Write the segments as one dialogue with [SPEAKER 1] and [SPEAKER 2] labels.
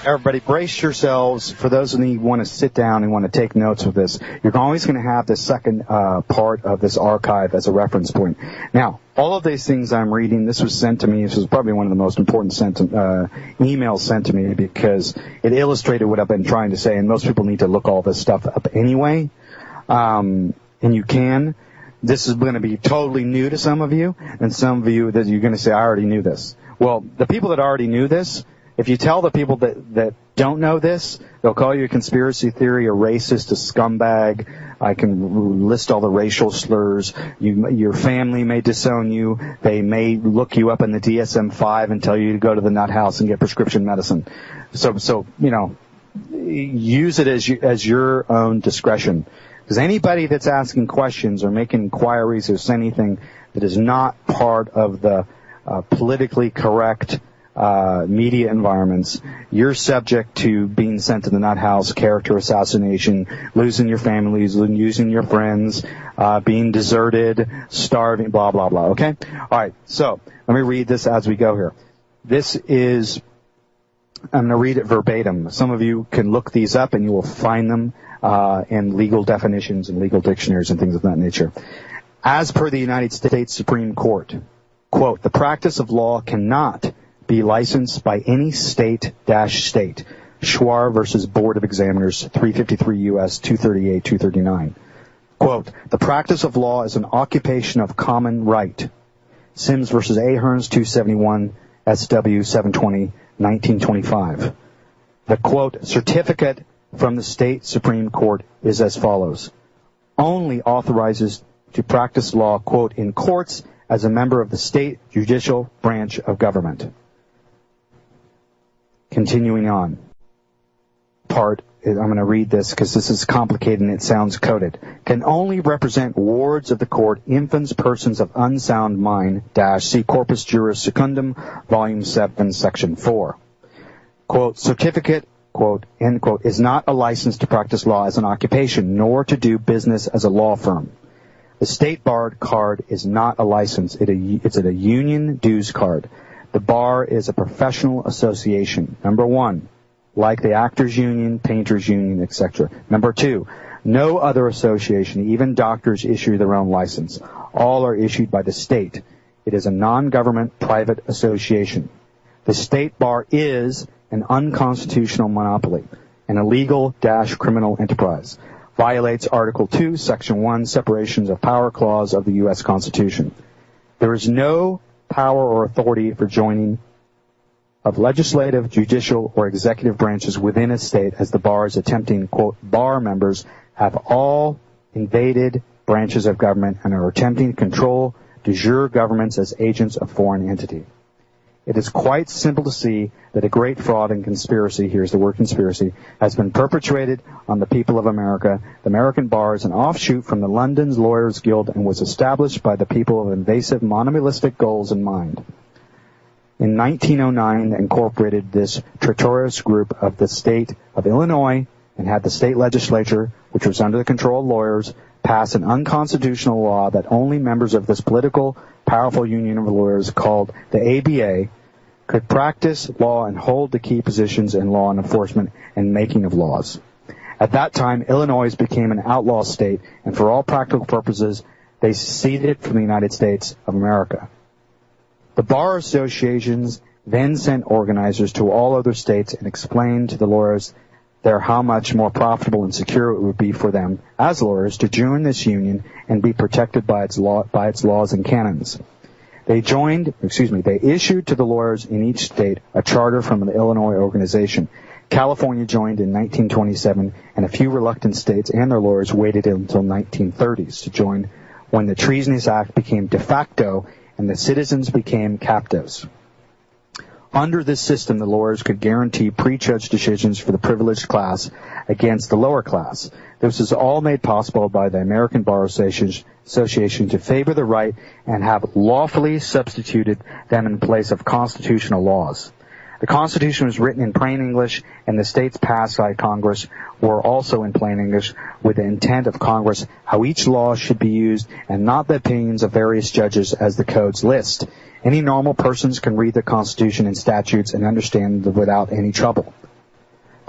[SPEAKER 1] Everybody, brace yourselves. For those of you who want to sit down and want to take notes with this, you're always going to have the second part of this archive as a reference point. Now, all of these things I'm reading, this was sent to me. This was probably one of the most important emails sent to me because it illustrated what I've been trying to say, and most people need to look all this stuff up anyway. And you can. This is going to be totally new to some of you, and some of you that you're going to say, I already knew this. Well, the people that already knew this, if you tell the people that don't know this, they'll call you a conspiracy theory, a racist, a scumbag. I can list all the racial slurs. Your family may disown you. They may look you up in the DSM-5 and tell you to go to the nut house and get prescription medicine. So use it as your own discretion. Because anybody that's asking questions or making inquiries or saying anything that is not part of the politically correct media environments, you're subject to being sent to the nut house, character assassination, losing your families, losing your friends, being deserted, starving, blah, blah, blah. Okay? All right. So let me read this as we go here. This is, I'm going to read it verbatim. Some of you can look these up and you will find them in legal definitions and legal dictionaries and things of that nature. As per the United States Supreme Court, quote, the practice of law cannot be licensed by any state. Schwar versus Board of Examiners, 353 U.S. 238, 239. Quote, the practice of law is an occupation of common right. Sims versus Ahearns, 271 SW 720, 1925. The quote, certificate from the state Supreme Court is as follows. Only authorizes to practice law, quote, in courts as a member of the state judicial branch of government. Continuing on. I'm going to read this because this is complicated and it sounds coded. Can only represent wards of the court, infants, persons of unsound mind, see Corpus Juris Secundum, Volume 7, Section 4. Quote, certificate, quote, end quote, is not a license to practice law as an occupation, nor to do business as a law firm. The state bar card is not a license. It's a union dues card. The bar is a professional association. Number one, like the actors union, painters union, etc. Number two, no other association, even doctors, issue their own license. All are issued by the state. It is a non-government private association. The state bar is an unconstitutional monopoly, an illegal-criminal enterprise. Violates Article 2, Section 1, Separations of Power Clause of the U.S. Constitution. There is no power or authority for joining of legislative, judicial, or executive branches within a state as the bar is attempting, quote, bar members have all invaded branches of government and are attempting to control de jure governments as agents of foreign entity. It is quite simple to see that a great fraud and conspiracy, here's the word conspiracy, has been perpetrated on the people of America. The American Bar is an offshoot from the London's Lawyers Guild and was established by the people of invasive monopolistic goals in mind. In 1909, incorporated this traitorous group of the state of Illinois and had the state legislature, which was under the control of lawyers, pass an unconstitutional law that only members of this political, powerful union of lawyers called the ABA could practice law and hold the key positions in law and enforcement and making of laws. At that time, Illinois became an outlaw state, and for all practical purposes, they seceded from the United States of America. The bar associations then sent organizers to all other states and explained to the lawyers there how much more profitable and secure it would be for them as lawyers to join this union and be protected by its laws and canons. They issued to the lawyers in each state a charter from the Illinois organization. California joined in 1927, and a few reluctant states and their lawyers waited until 1930s to join when the Treasonous Act became de facto and the citizens became captives. Under this system, the lawyers could guarantee prejudged decisions for the privileged class against the lower class. This was all made possible by the American Bar Association to favor the right and have lawfully substituted them in place of constitutional laws. The Constitution was written in plain English, and the states passed by Congress were also in plain English with the intent of Congress how each law should be used and not the opinions of various judges as the codes list. Any normal persons can read the Constitution and statutes and understand them without any trouble.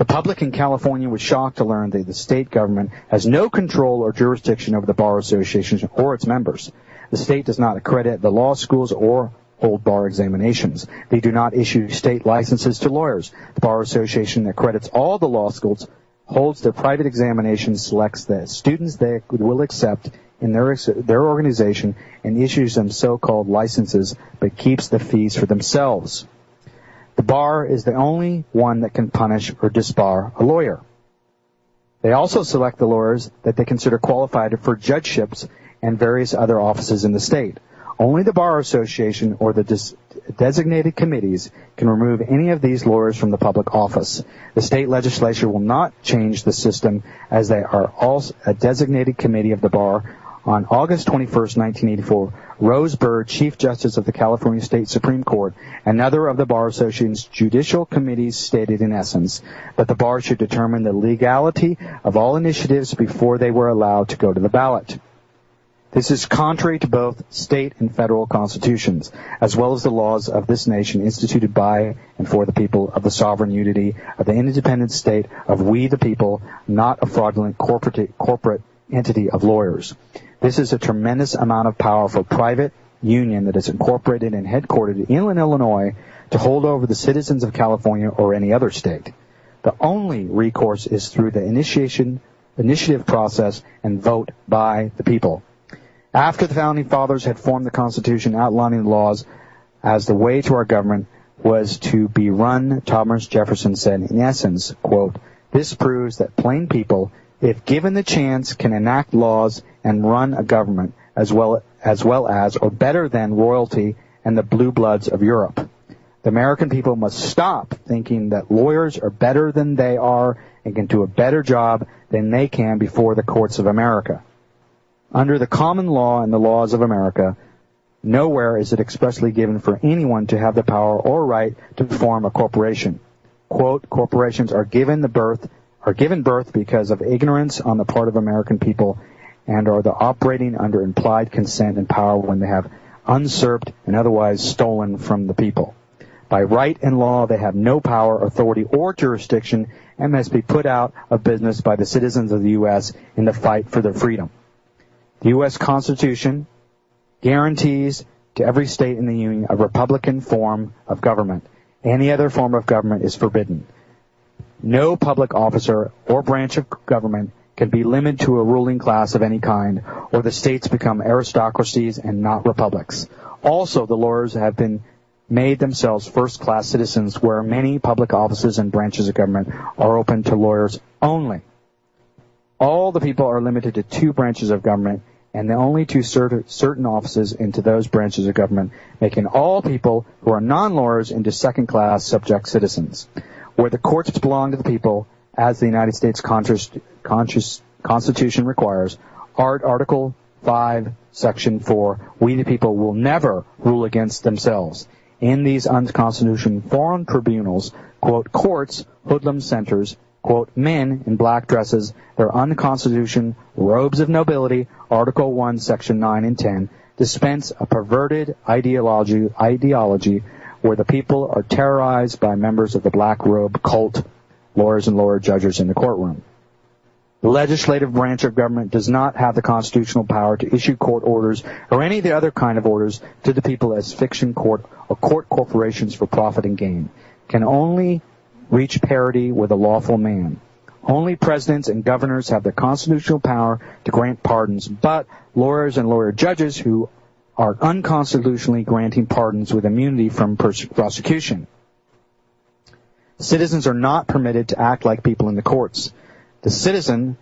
[SPEAKER 1] The public in California was shocked to learn that the state government has no control or jurisdiction over the Bar Association or its members. The state does not accredit the law schools or hold bar examinations. They do not issue state licenses to lawyers. The Bar Association accredits all the law schools, holds the private examinations, selects the students they will accept in their organization, and issues them so-called licenses, but keeps the fees for themselves. The bar is the only one that can punish or disbar a lawyer. They also select the lawyers that they consider qualified for judgeships and various other offices in the state. Only the Bar Association or the designated committees can remove any of these lawyers from the public office. The state legislature will not change the system, as they are also a designated committee of the bar. On August 21st, 1984, Rose Bird, Chief Justice of the California State Supreme Court, another of the Bar Association's judicial committees, stated in essence that the bar should determine the legality of all initiatives before they were allowed to go to the ballot. This is contrary to both state and federal constitutions, as well as the laws of this nation instituted by and for the people, of the sovereign unity of the independent state of we the people, not a fraudulent corporate entity of lawyers. This is a tremendous amount of power for a private union that is incorporated and headquartered in Illinois to hold over the citizens of California or any other state. The only recourse is through the initiative process and vote by the people. After the Founding Fathers had formed the Constitution outlining the laws as the way to our government was to be run, Thomas Jefferson said, in essence, quote, "This proves that plain people, if given the chance, can enact laws and run a government as well as or better than royalty and the blue bloods of Europe. The American people must stop thinking that lawyers are better than they are and can do a better job than they can before the courts of America. Under the common law and the laws of America, nowhere is it expressly given for anyone to have the power or right to form a corporation. Quote, corporations are given birth because of ignorance on the part of American people and are the operating under implied consent and power when they have usurped and otherwise stolen from the people. By right and law, they have no power, authority, or jurisdiction and must be put out of business by the citizens of the U.S. in the fight for their freedom. The U.S. Constitution guarantees to every state in the Union a Republican form of government. Any other form of government is forbidden. No public officer or branch of government can be limited to a ruling class of any kind, or the states become aristocracies and not republics. Also, the lawyers have been made themselves first-class citizens, where many public offices and branches of government are open to lawyers only. All the people are limited to two branches of government, and the only two certain offices into those branches of government, making all people who are non-lawyers into second-class subject citizens. Where the courts belong to the people, as the United States Constitution requires, Article 5, Section 4, we the people will never rule against themselves. In these unconstitutional foreign tribunals, quote, courts, hoodlum centers, quote, men in black dresses, their unconstitutional robes of nobility, Article 1, Section 9 and 10, dispense a perverted ideology where the people are terrorized by members of the black robe cult, lawyers and lawyer judges in the courtroom. The legislative branch of government does not have the constitutional power to issue court orders or any of the other kind of orders to the people as fiction court or court corporations for profit and gain. Can only reach parity with a lawful man. Only presidents and governors have the constitutional power to grant pardons, but lawyers and lawyer judges who are unconstitutionally granting pardons with immunity from prosecution. Citizens are not permitted to act like people in the courts. The citizen,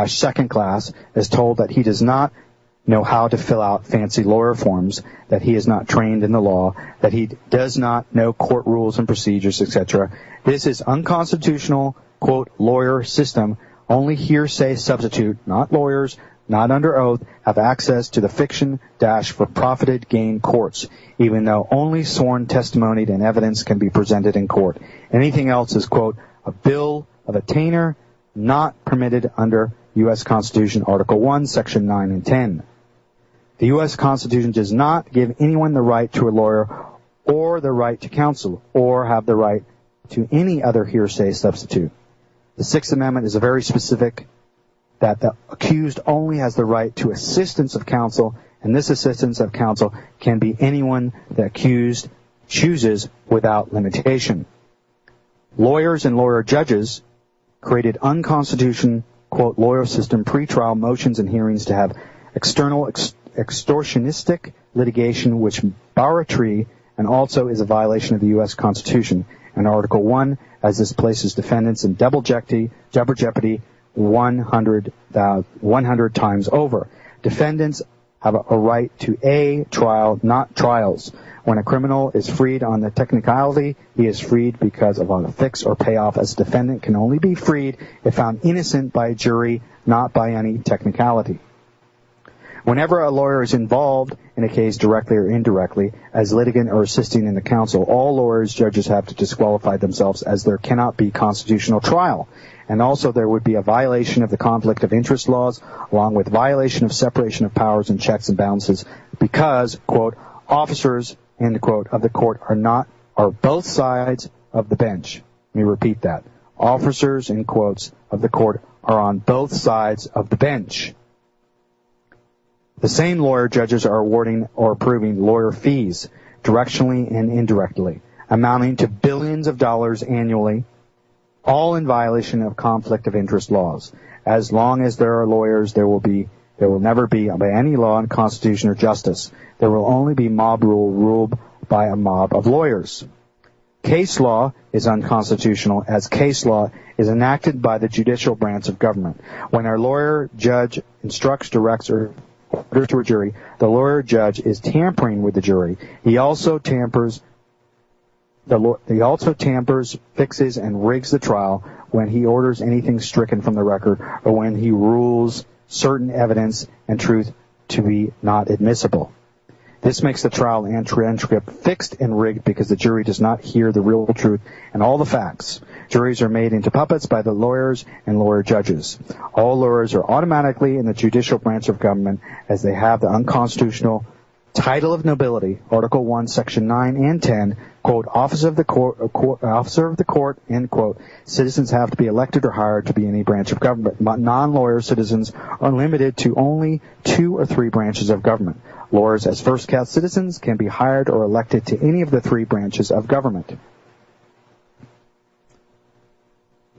[SPEAKER 1] second class, is told that he does not know how to fill out fancy lawyer forms, that he is not trained in the law, that he does not know court rules and procedures, etc. This is unconstitutional, quote, lawyer system. Only hearsay substitute, not lawyers, not under oath, have access to the fiction for profited gain courts, even though only sworn testimony and evidence can be presented in court. Anything else is, quote, a bill of attainder, not permitted under U.S. Constitution, Article 1, Section 9 and 10. The U.S. Constitution does not give anyone the right to a lawyer or the right to counsel or have the right to any other hearsay substitute. The Sixth Amendment is very specific that the accused only has the right to assistance of counsel, and this assistance of counsel can be anyone the accused chooses without limitation. Lawyers and lawyer judges created unconstitutional, quote, lawyer system pretrial motions and hearings to have external extortionistic litigation which bar a tree and also is a violation of the U.S. Constitution. And Article 1, as this places defendants in double jeopardy 100 times over. Defendants have a right to a trial, not trials. When a criminal is freed on the technicality, he is freed because of a fix or payoff, as a defendant can only be freed if found innocent by a jury, not by any technicality. Whenever a lawyer is involved in a case directly or indirectly, as litigant or assisting in the counsel, all lawyers, judges have to disqualify themselves, as there cannot be constitutional trial. And also there would be a violation of the conflict of interest laws, along with violation of separation of powers and checks and balances, because, quote, officers, end quote, of the court are both sides of the bench. Let me repeat that. Officers, in quotes, of the court are on both sides of the bench. The same lawyer judges are awarding or approving lawyer fees, directionally and indirectly, amounting to billions of dollars annually, all in violation of conflict of interest laws. As long as there are lawyers, there will never be, by any law and constitution or justice, there will only be mob rule ruled by a mob of lawyers. Case law is unconstitutional, as case law is enacted by the judicial branch of government. When a lawyer judge instructs, directs, or orders to a jury, the lawyer judge is tampering with the jury. He also tampers, fixes, and rigs the trial when he orders anything stricken from the record, or when he rules certain evidence and truth to be not admissible. This makes the trial and transcript fixed and rigged because the jury does not hear the real truth and all the facts. Juries are made into puppets by the lawyers and lawyer judges. All lawyers are automatically in the judicial branch of government, as they have the unconstitutional title of nobility, Article 1, Section 9 and 10, quote, officer of the court, end quote. Citizens have to be elected or hired to be any branch of government. Non-lawyer citizens are limited to only 2 or 3 branches of government. Lawyers, as first-class citizens, can be hired or elected to any of the 3 branches of government.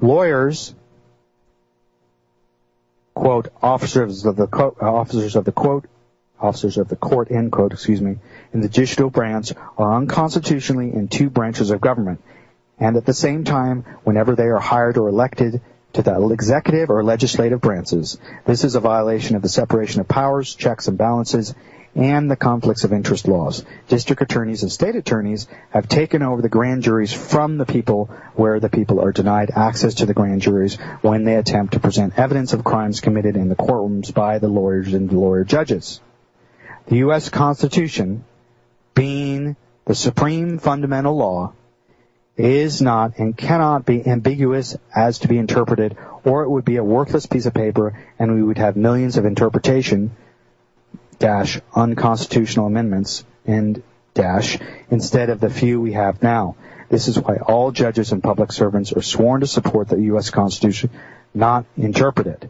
[SPEAKER 1] Lawyers, quote, officers of the court, end quote, in the judicial branch are unconstitutionally in 2 branches of government, and at the same time, whenever they are hired or elected to the executive or legislative branches. This is a violation of the separation of powers, checks and balances, and the conflicts of interest laws. District attorneys and state attorneys have taken over the grand juries from the people, where the people are denied access to the grand juries when they attempt to present evidence of crimes committed in the courtrooms by the lawyers and the lawyer judges. The U.S. Constitution, being the supreme fundamental law, is not and cannot be ambiguous as to be interpreted, or it would be a worthless piece of paper and we would have millions of interpretation unconstitutional amendments instead of the few we have now. This is why all judges and public servants are sworn to support the U.S. Constitution, not interpret it.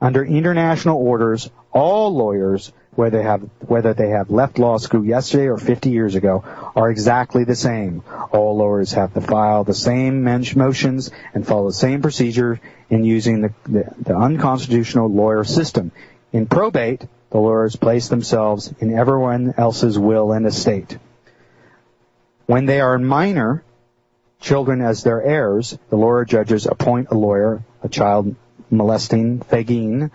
[SPEAKER 1] Under international orders, all lawyers, whether they have left law school yesterday or 50 years ago, are exactly the same. All lawyers have to file the same motions and follow the same procedure in using the unconstitutional lawyer system. In probate, the lawyers place themselves in everyone else's will and estate. When they are minor children as their heirs, the lawyer judges appoint a lawyer, a child molesting fagin,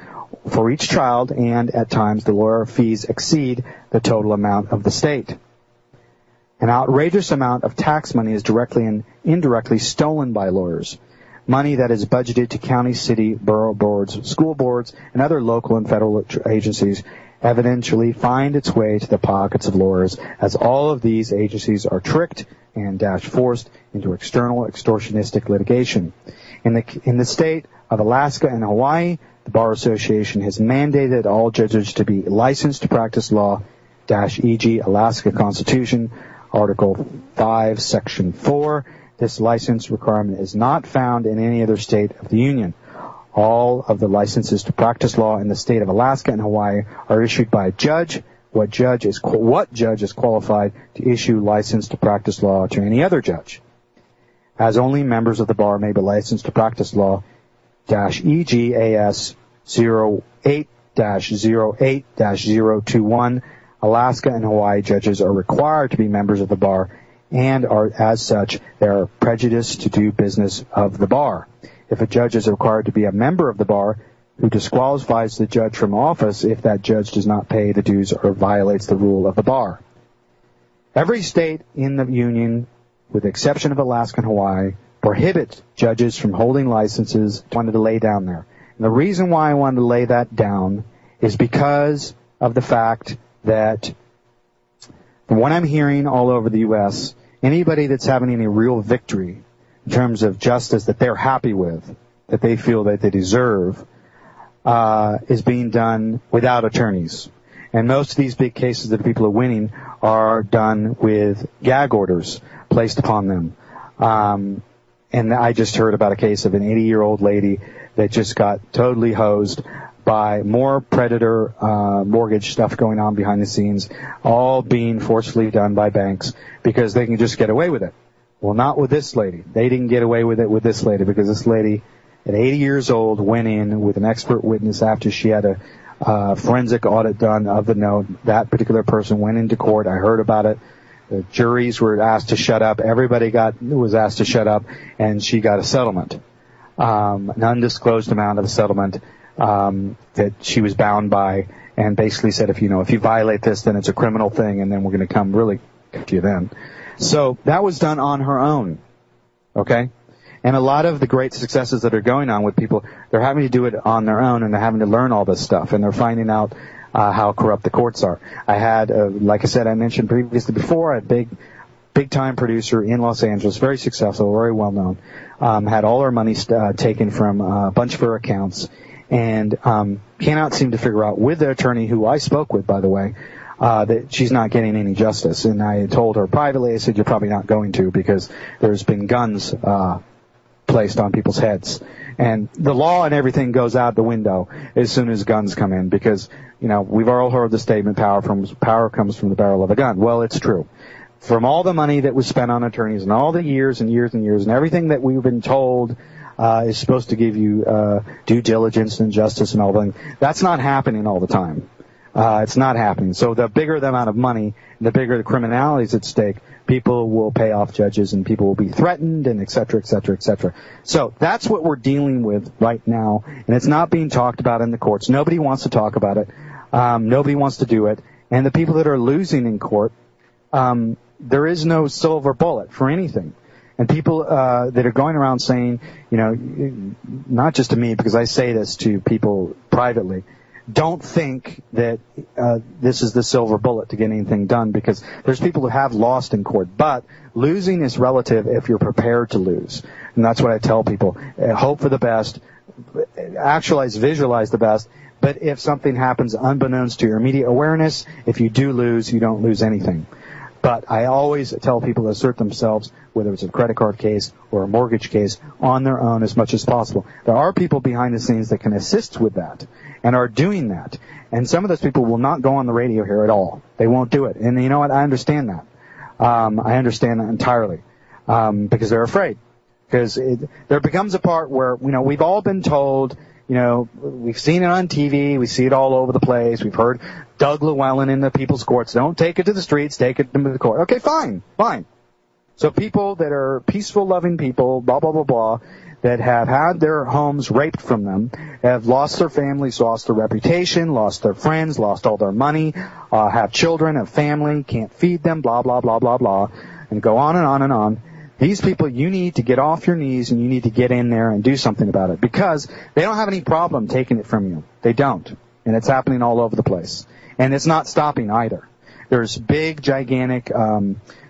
[SPEAKER 1] for each child, and at times the lawyer fees exceed the total amount of the state. An outrageous amount of tax money is directly and indirectly stolen by lawyers. Money that is budgeted to county, city, borough boards, school boards, and other local and federal agencies eventually find its way to the pockets of lawyers, as all of these agencies are tricked and forced into external extortionistic litigation. In the state of Alaska and Hawaii, the Bar Association has mandated all judges to be licensed to practice law, e.g. Alaska Constitution, Article 5, Section 4. This license requirement is not found in any other state of the Union. All of the licenses to practice law in the state of Alaska and Hawaii are issued by a judge. What judge is qualified to issue license to practice law to any other judge? As only members of the bar may be licensed to practice law, EGAS 08-08-021, Alaska and Hawaii judges are required to be members of the bar and are, as such, they are prejudiced to do business of the bar. If a judge is required to be a member of the bar, who disqualifies the judge from office if that judge does not pay the dues or violates the rule of the bar. Every state in the Union, with the exception of Alaska and Hawaii, prohibits judges from holding licenses. I wanted to lay down there. And the reason why I wanted to lay that down is because of the fact that from what I'm hearing all over the U.S., anybody that's having any real victory in terms of justice that they're happy with, that they feel that they deserve, is being done without attorneys. And most of these big cases that people are winning are done with gag orders placed upon them. And I just heard about a case of an 80-year-old lady that just got totally hosed by more predator mortgage stuff going on behind the scenes, all being forcefully done by banks because they can just get away with it. Well, not with this lady. They didn't get away with it with this lady because this lady at 80 years old went in with an expert witness after she had a forensic audit done of the note. That particular person went into court. I heard about it. The juries were asked to shut up. Everybody was asked to shut up, and she got a settlement, an undisclosed amount of a settlement that she was bound by, and basically said, if you violate this, then it's a criminal thing, and then we're going to come really to you then. So that was done on her own, okay? And a lot of the great successes that are going on with people, they're having to do it on their own, and they're having to learn all this stuff, and they're finding out how corrupt the courts are. I had, like I said, I mentioned previously before, a big-time producer in Los Angeles, very successful, very well-known, had all her money taken from a bunch of her accounts, and cannot seem to figure out, with the attorney who I spoke with, by the way, that she's not getting any justice. And I told her privately, I said, you're probably not going to, because there's been guns placed on people's heads. And the law and everything goes out the window as soon as guns come in, because, we've all heard the statement, power comes from the barrel of a gun. Well, it's true. From all the money that was spent on attorneys and all the years and years and years and everything that we've been told is supposed to give you due diligence and justice and all that, that's not happening all the time. It's not happening. So the bigger the amount of money, the bigger the criminalities at stake, people will pay off judges and people will be threatened and et cetera, et cetera, et cetera. So that's what we're dealing with right now, and it's not being talked about in the courts. Nobody wants to talk about it. Nobody wants to do it. And the people that are losing in court, there is no silver bullet for anything. And people that are going around saying, not just to me, because I say this to people privately, don't think that this is the silver bullet to get anything done, because there's people who have lost in court. But losing is relative if you're prepared to lose. And that's what I tell people. Hope for the best. Actualize, visualize the best. But if something happens unbeknownst to your immediate awareness, if you do lose, you don't lose anything. But I always tell people to assert themselves, whether it's a credit card case or a mortgage case, on their own as much as possible. There are people behind the scenes that can assist with that and are doing that. And some of those people will not go on the radio here at all. They won't do it. And you know what? I understand that. I understand that entirely, because they're afraid. Because there becomes a part where, we've all been told, we've seen it on TV, we see it all over the place, we've heard Doug Llewellyn in the people's courts, don't take it to the streets, take it to the court. Okay, fine. So people that are peaceful, loving people, blah, blah, blah, blah, that have had their homes raped from them, have lost their families, lost their reputation, lost their friends, lost all their money, have children, have family, can't feed them, blah, blah, blah, blah, blah, and go on and on and on. These people, you need to get off your knees and you need to get in there and do something about it, because they don't have any problem taking it from you. They don't. And it's happening all over the place. And it's not stopping either. There's big, gigantic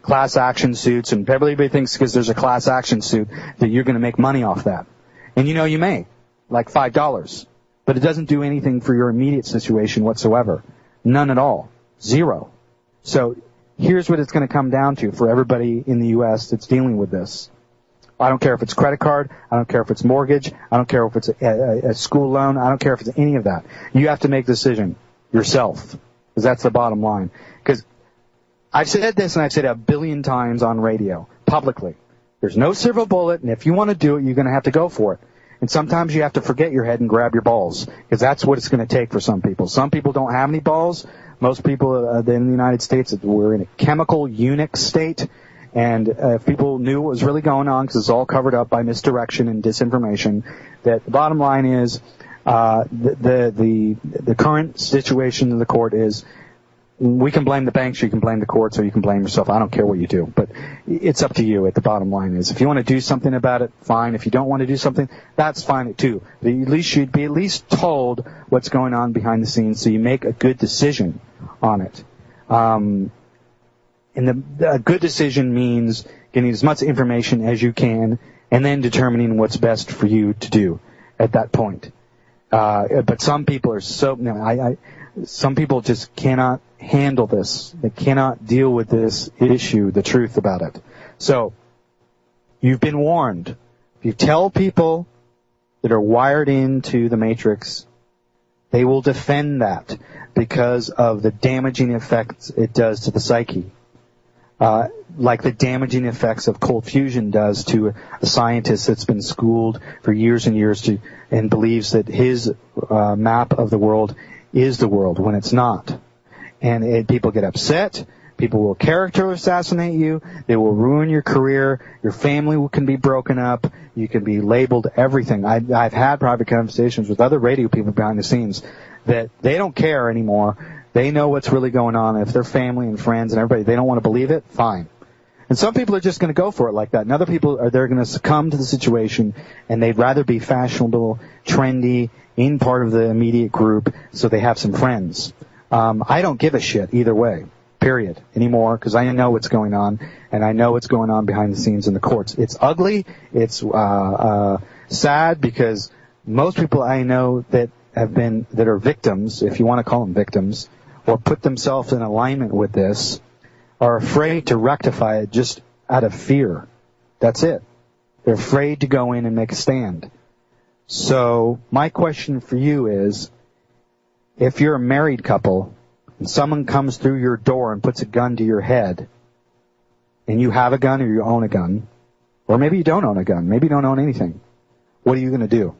[SPEAKER 1] class action suits, and everybody thinks because there's a class action suit that you're going to make money off that. And you may, like $5. But it doesn't do anything for your immediate situation whatsoever. None at all. Zero. So here's what it's going to come down to for everybody in the U.S. that's dealing with this. I don't care if it's credit card. I don't care if it's mortgage. I don't care if it's a school loan. I don't care if it's any of that. You have to make the decision yourself, because that's the bottom line. Because I've said this, and I've said it 1 billion times on radio, publicly. There's no silver bullet, and if you want to do it, you're going to have to go for it. And sometimes you have to forget your head and grab your balls, because that's what it's going to take for some people. Some people don't have any balls. Most people in the United States, we're in a chemical eunuch state. And if people knew what was really going on, because it's all covered up by misdirection and disinformation, that the bottom line is the current situation in the court is we can blame the banks, you can blame the courts, or you can blame yourself. I don't care what you do, but it's up to you. At the bottom line is, if you want to do something about it, fine. If you don't want to do something, that's fine too. But at least you'd be at least told what's going on behind the scenes, so you make a good decision on it. And a good decision means getting as much information as you can and then determining what's best for you to do at that point. But some people are some people just cannot handle this. They cannot deal with this issue, the truth about it. So, you've been warned. If you tell people that are wired into the matrix, they will defend that because of the damaging effects it does to the psyche. Like the damaging effects of cold fusion does to a scientist that's been schooled for years and years and believes that his map of the world is the world when it's not. And people get upset. People will character assassinate you. They will ruin your career. Your family can be broken up. You can be labeled everything. I've had private conversations with other radio people behind the scenes that they don't care anymore. They know what's really going on. If their family and friends and everybody, they don't want to believe it, fine. And some people are just going to go for it like that. And other people they're going to succumb to the situation, and they'd rather be fashionable, trendy, in part of the immediate group, so they have some friends. I don't give a shit either way, period, anymore, because I know what's going on, and I know what's going on behind the scenes in the courts. It's ugly. It's sad, because most people I know that are victims, if you want to call them victims, or put themselves in alignment with this, are afraid to rectify it just out of fear. That's it. They're afraid to go in and make a stand. So my question for you is, if you're a married couple and someone comes through your door and puts a gun to your head, and you have a gun or you own a gun, or maybe you don't own a gun, maybe you don't own anything, what are you going to do?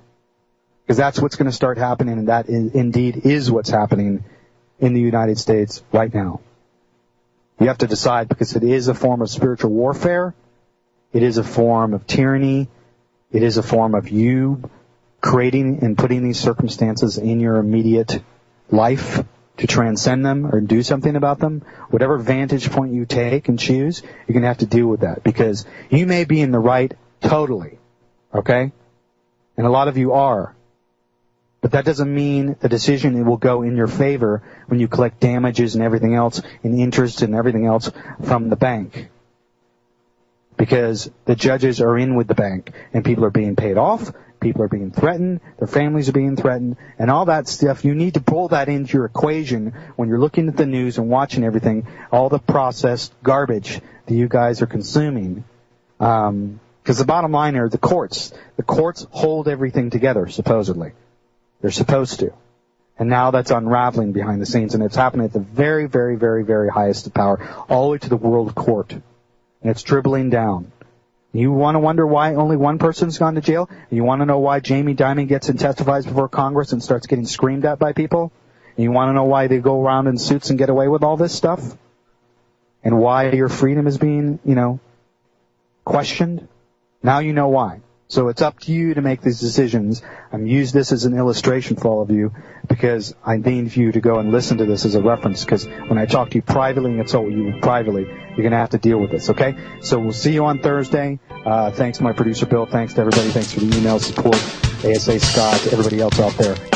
[SPEAKER 1] Because that's what's going to start happening, and that indeed is what's happening in the United States right now. You have to decide, because it is a form of spiritual warfare. It is a form of tyranny. It is a form of you creating and putting these circumstances in your immediate life to transcend them or do something about them. Whatever vantage point you take and choose, you're going to have to deal with that, because you may be in the right totally, okay? And a lot of you are. But that doesn't mean the decision will go in your favor when you collect damages and everything else, and interest and everything else from the bank. Because the judges are in with the bank, and people are being paid off, people are being threatened, their families are being threatened, and all that stuff. You need to pull that into your equation when you're looking at the news and watching everything, all the processed garbage that you guys are consuming. Because the bottom line are the courts hold everything together, supposedly. They're supposed to. And now that's unraveling behind the scenes, and it's happening at the very, very, very, very highest of power, all the way to the world court. And it's dribbling down. You want to wonder why only one person's gone to jail? And you want to know why Jamie Dimon gets and testifies before Congress and starts getting screamed at by people? And you want to know why they go around in suits and get away with all this stuff? And why your freedom is being, questioned? Now you know why. So it's up to you to make these decisions. I'm use this as an illustration for all of you, because I need you to go and listen to this as a reference, because when I talk to you privately and consult with you privately, you're going to have to deal with this, okay? So we'll see you on Thursday. Thanks to my producer, Bill. Thanks to everybody. Thanks for the email support. ASA Scott, everybody else out there.